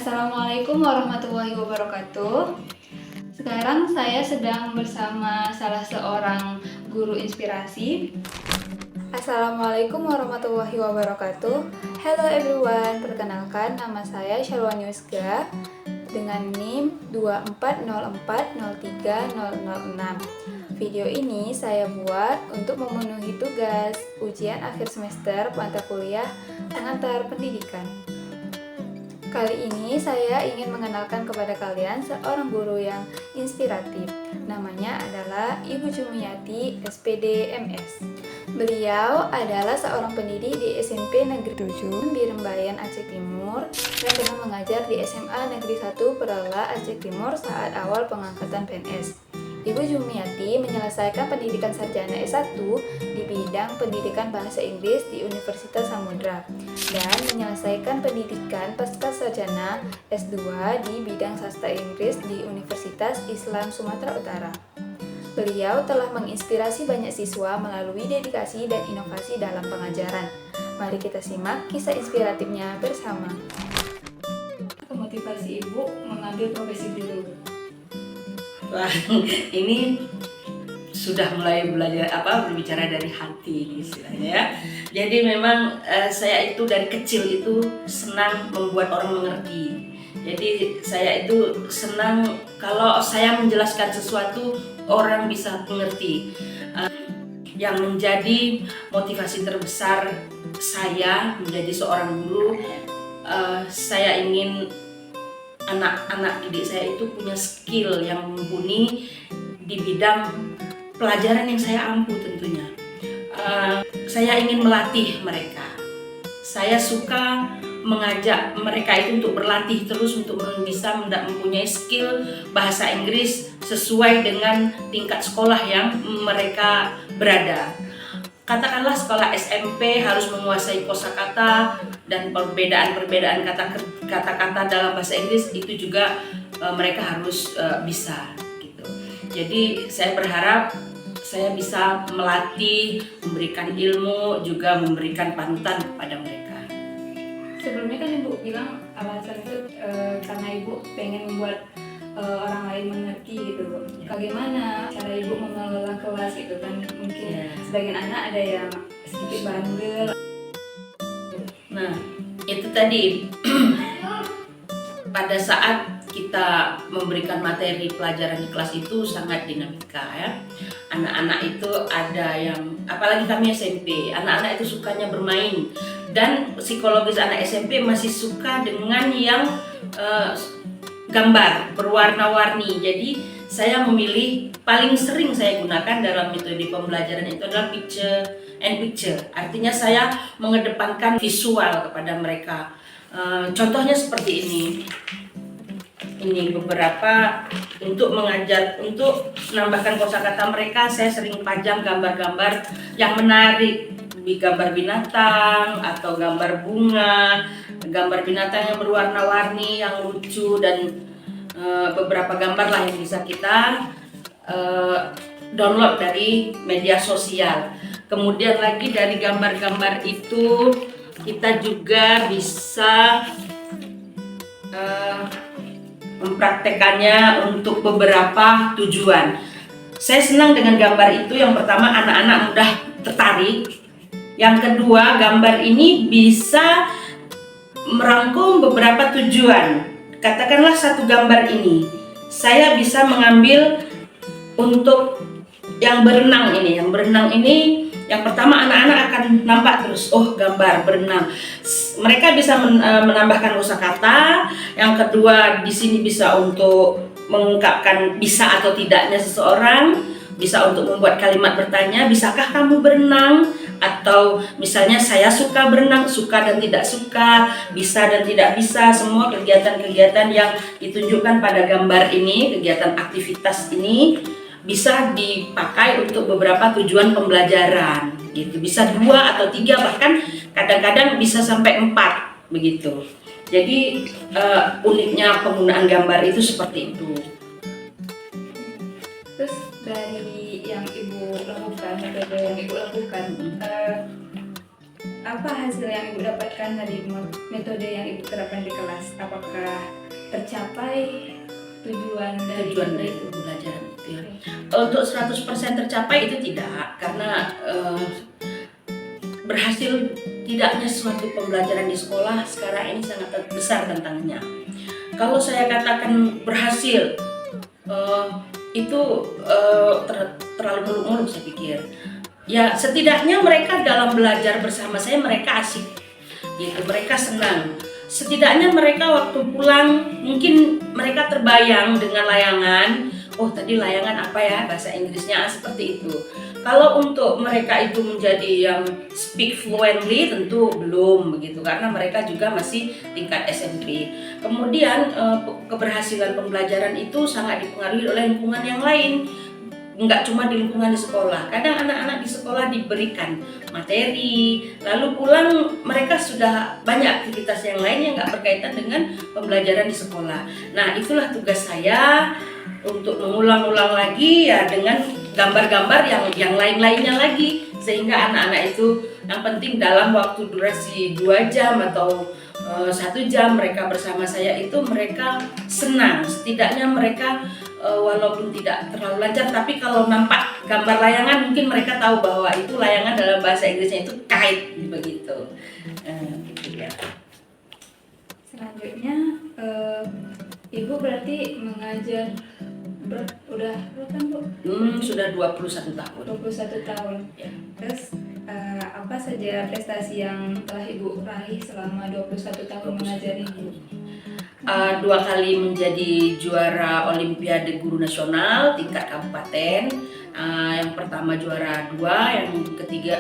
Assalamualaikum warahmatullahi wabarakatuh. Sekarang saya sedang bersama salah seorang guru inspirasi. Assalamualaikum warahmatullahi wabarakatuh. Hello everyone, perkenalkan nama saya Shalwan Yuska dengan NIM 240403006. Video ini saya buat untuk memenuhi tugas ujian akhir semester mata kuliah pengantar pendidikan. Kali ini saya ingin mengenalkan kepada kalian seorang guru yang inspiratif. Namanya adalah Ibu Jumiati, SPD MS. Beliau adalah seorang pendidik di SMP Negeri 7 Birembayan Aceh Timur dan pernah mengajar di SMA Negeri 1 Perala Aceh Timur saat awal pengangkatan PNS. Ibu Jumiati menyelesaikan pendidikan sarjana S1 di bidang pendidikan bahasa Inggris di Universitas Samudra dan menyelesaikan pendidikan pasca sarjana S2 di bidang sastra Inggris di Universitas Islam Sumatera Utara. Beliau telah menginspirasi banyak siswa melalui dedikasi dan inovasi dalam pengajaran. Mari kita simak kisah inspiratifnya bersama. Motivasi Ibu mengambil profesi guru? Wah, ini sudah mulai berbicara dari hati istilahnya ya. Jadi memang saya itu dari kecil itu senang membuat orang mengerti. Jadi saya itu senang kalau saya menjelaskan sesuatu orang bisa mengerti. Yang menjadi motivasi terbesar saya menjadi seorang guru, saya ingin anak-anak didik saya itu punya skill yang mumpuni di bidang pelajaran yang saya ampu tentunya. Saya ingin melatih mereka. Saya suka mengajak mereka itu untuk berlatih terus untuk bisa mempunyai skill bahasa Inggris sesuai dengan tingkat sekolah yang mereka berada. Katakanlah sekolah SMP harus menguasai kosakata dan perbedaan-perbedaan kata-kata dalam bahasa Inggris itu juga mereka harus bisa gitu. Jadi saya berharap saya bisa melatih, memberikan ilmu, juga memberikan panutan kepada mereka. Sebelumnya kan Ibu bilang alasan itu karena Ibu pengen membuat orang lain mengerti gitu. Bagaimana cara Ibu mengelola kelas gitu kan? Mungkin sebagian anak ada yang sedikit bandel. Nah, itu tadi pada saat kita memberikan materi pelajaran di kelas itu sangat dinamika ya. Anak-anak itu ada yang, apalagi kami SMP, anak-anak itu sukanya bermain dan psikologis anak SMP masih suka dengan yang gambar berwarna-warni. Jadi saya memilih paling sering saya gunakan dalam metode pembelajaran itu adalah picture and picture. Artinya saya mengedepankan visual kepada mereka. Contohnya seperti ini. Ini beberapa untuk mengajar, untuk menambahkan kosakata mereka, saya sering pajang gambar-gambar yang menarik, gambar binatang atau gambar bunga, gambar binatang yang berwarna-warni, yang lucu, dan beberapa gambar lah yang bisa kita download dari media sosial. Kemudian lagi dari gambar-gambar itu kita juga bisa mempraktekannya untuk beberapa tujuan. Saya senang dengan gambar itu. Yang pertama, anak-anak mudah tertarik. Yang kedua, gambar ini bisa merangkum beberapa tujuan. Katakanlah satu gambar ini, saya bisa mengambil untuk yang berenang ini. Yang berenang ini, yang pertama anak-anak akan nampak terus, oh gambar berenang. Mereka bisa menambahkan kosakata. Yang kedua di sini bisa untuk mengungkapkan bisa atau tidaknya seseorang, bisa untuk membuat kalimat bertanya, bisakah kamu berenang? Atau misalnya saya suka berenang, suka dan tidak suka, bisa dan tidak bisa. Semua kegiatan-kegiatan yang ditunjukkan pada gambar ini, kegiatan aktivitas ini bisa dipakai untuk beberapa tujuan pembelajaran gitu. Bisa 2 atau 3, bahkan kadang-kadang bisa sampai 4 begitu. Jadi uniknya penggunaan gambar itu seperti itu. Terus dari yang Ibu lakukan, metode yang Ibu lakukan, apa hasil yang Ibu dapatkan dari metode yang Ibu terapkan di kelas? Apakah tercapai tujuan dari itu? pembelajaran itu ya. Untuk 100% tercapai itu tidak, karena berhasil tidaknya suatu pembelajaran di sekolah sekarang ini sangat besar tantangannya. Kalau saya katakan berhasil, itu terlalu muluk-muluk saya pikir. Ya setidaknya mereka dalam belajar bersama saya mereka asik, gitu. Mereka senang. Setidaknya mereka waktu pulang mungkin mereka terbayang dengan layangan. Oh tadi layangan apa ya bahasa Inggrisnya seperti itu. Kalau untuk mereka itu menjadi yang speak fluently tentu belum begitu karena mereka juga masih tingkat SMP. Kemudian keberhasilan pembelajaran itu sangat dipengaruhi oleh lingkungan yang lain. Enggak cuma di lingkungan di sekolah. Kadang anak-anak di sekolah diberikan materi, lalu pulang mereka sudah banyak aktivitas yang lain yang enggak berkaitan dengan pembelajaran di sekolah. Nah, itulah tugas saya untuk mengulang-ulang lagi ya dengan gambar-gambar yang lain-lainnya lagi sehingga anak-anak itu yang penting dalam waktu durasi 2 jam atau 1 jam mereka bersama saya itu mereka senang. Setidaknya mereka walaupun tidak terlalu lancar tapi kalau nampak gambar layangan mungkin mereka tahu bahwa itu layangan dalam bahasa Inggrisnya itu kite begitu. Gitu ya. Selanjutnya Ibu berarti mengajar udah berapa kan Bu? Sudah 21 tahun. 21 tahun. Ya. Terus apa saja prestasi yang telah Ibu raih selama 21 tahun mengajari Ibu? 2 kali menjadi juara Olimpiade Guru Nasional tingkat kabupaten. Yang pertama juara 2,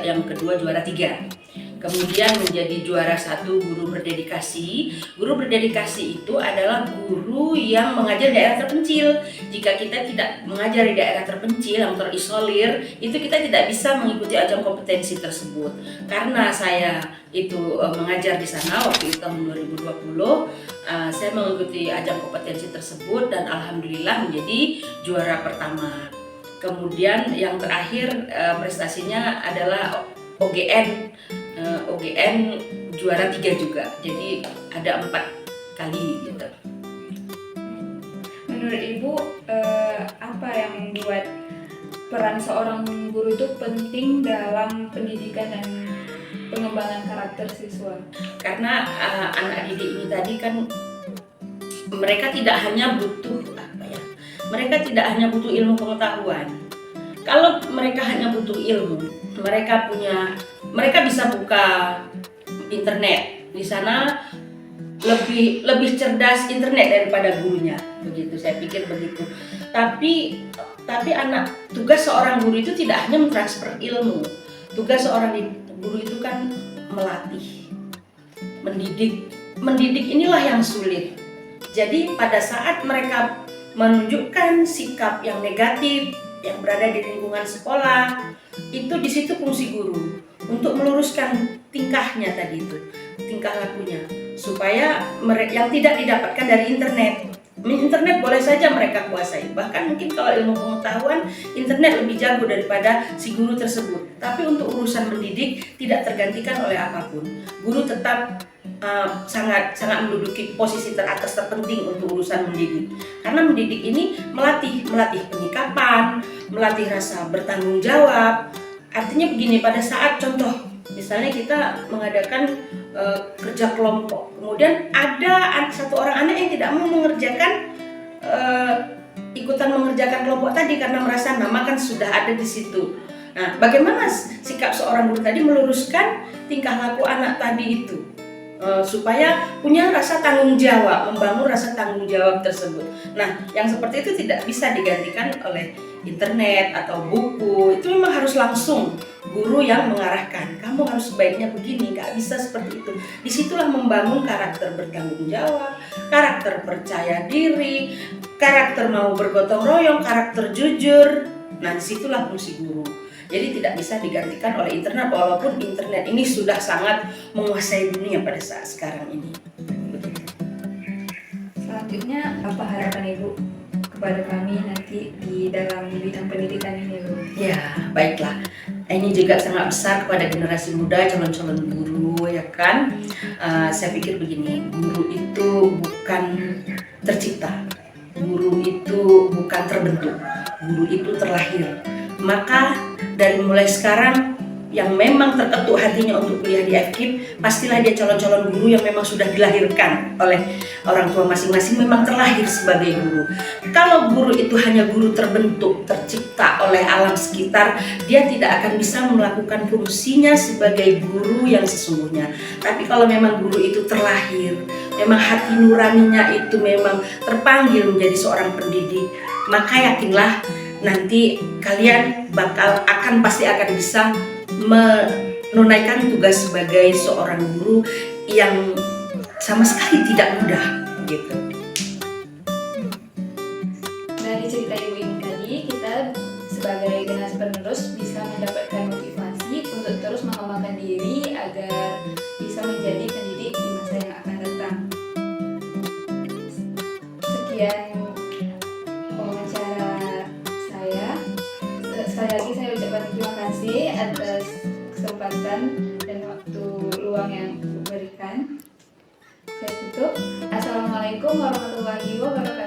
yang kedua juara 3. Kemudian menjadi juara 1 guru berdedikasi. Guru berdedikasi itu adalah guru yang mengajar daerah terpencil. Jika kita tidak mengajar di daerah terpencil yang terisolir, itu kita tidak bisa mengikuti ajang kompetensi tersebut. Karena saya itu mengajar di sana waktu itu tahun 2020, saya mengikuti ajang kompetensi tersebut dan alhamdulillah menjadi juara pertama. Kemudian yang terakhir prestasinya adalah OGN juara 3 juga. Jadi ada 4 kali gitu. Menurut Ibu apa yang membuat peran seorang guru itu penting dalam pendidikan dan pengembangan karakter siswa? Karena anak didik ini tadi kan mereka tidak hanya butuh mereka tidak hanya butuh ilmu pengetahuan. Kalau mereka hanya butuh ilmu, mereka bisa buka internet. Di sana lebih cerdas internet daripada gurunya. Begitu saya pikir begitu. Tapi tugas seorang guru itu tidak hanya mentransfer ilmu. Tugas seorang guru itu kan melatih, mendidik. Mendidik inilah yang sulit. Jadi pada saat mereka menunjukkan sikap yang negatif yang berada di lingkungan sekolah, itu di situ fungsi guru untuk meluruskan tingkahnya tadi itu, tingkah lakunya, supaya yang tidak didapatkan dari internet. Internet boleh saja mereka kuasai, bahkan mungkin kalau ilmu pengetahuan internet lebih jago daripada si guru tersebut. Tapi untuk urusan mendidik tidak tergantikan oleh apapun. Guru tetap sangat menduduki posisi teratas terpenting untuk urusan mendidik. Karena mendidik ini melatih penyikapan, melatih rasa bertanggung jawab. Artinya begini, pada saat contoh misalnya kita mengadakan kerja kelompok, kemudian ada satu orang anak yang tidak mau mengerjakan ikutan mengerjakan kelompok tadi karena merasa nama kan sudah ada di situ. Nah, bagaimana sikap seorang guru tadi meluruskan tingkah laku anak tadi itu supaya punya rasa tanggung jawab, membangun rasa tanggung jawab tersebut. Nah, yang seperti itu tidak bisa digantikan oleh internet atau buku. Itu memang harus langsung guru yang mengarahkan. Kamu harus sebaiknya begini, nggak bisa seperti itu. Disitulah membangun karakter bertanggung jawab, karakter percaya diri, karakter mau bergotong royong, karakter jujur. Nah, disitulah fungsi guru. Jadi tidak bisa digantikan oleh internet, walaupun internet ini sudah sangat menguasai dunia pada saat sekarang ini. Selanjutnya apa harapan Ibu kepada kami nanti di dalam bidang pendidikan ini loh. Ya, baiklah. Ini juga sangat besar kepada generasi muda, calon-calon guru, ya kan? Saya pikir begini, guru itu bukan tercipta, guru itu bukan terbentuk, guru itu terlahir. Maka dari mulai sekarang yang memang terketuk hatinya untuk kuliah di FKIP, pastilah dia calon-calon guru yang memang sudah dilahirkan oleh orang tua masing-masing, memang terlahir sebagai guru. Kalau guru itu hanya guru terbentuk, tercipta oleh alam sekitar, dia tidak akan bisa melakukan fungsinya sebagai guru yang sesungguhnya. Tapi kalau memang guru itu terlahir, memang hati nuraninya itu memang terpanggil menjadi seorang pendidik, maka yakinlah nanti kalian pasti akan bisa menunaikan tugas sebagai seorang guru yang sama sekali tidak mudah gitu. Dari cerita ibu ini tadi, kita sebagai generasi penerus bisa mendapatkan motivasi untuk terus mengembangkan diri agar bisa menjadi pendidik di masa yang akan datang. Sekian wawancara saya. Sekali lagi saya ucapkan terima kasih atas kesempatan dan waktu luang yang diberikan. Saya tutup. Assalamualaikum warahmatullahi wabarakatuh.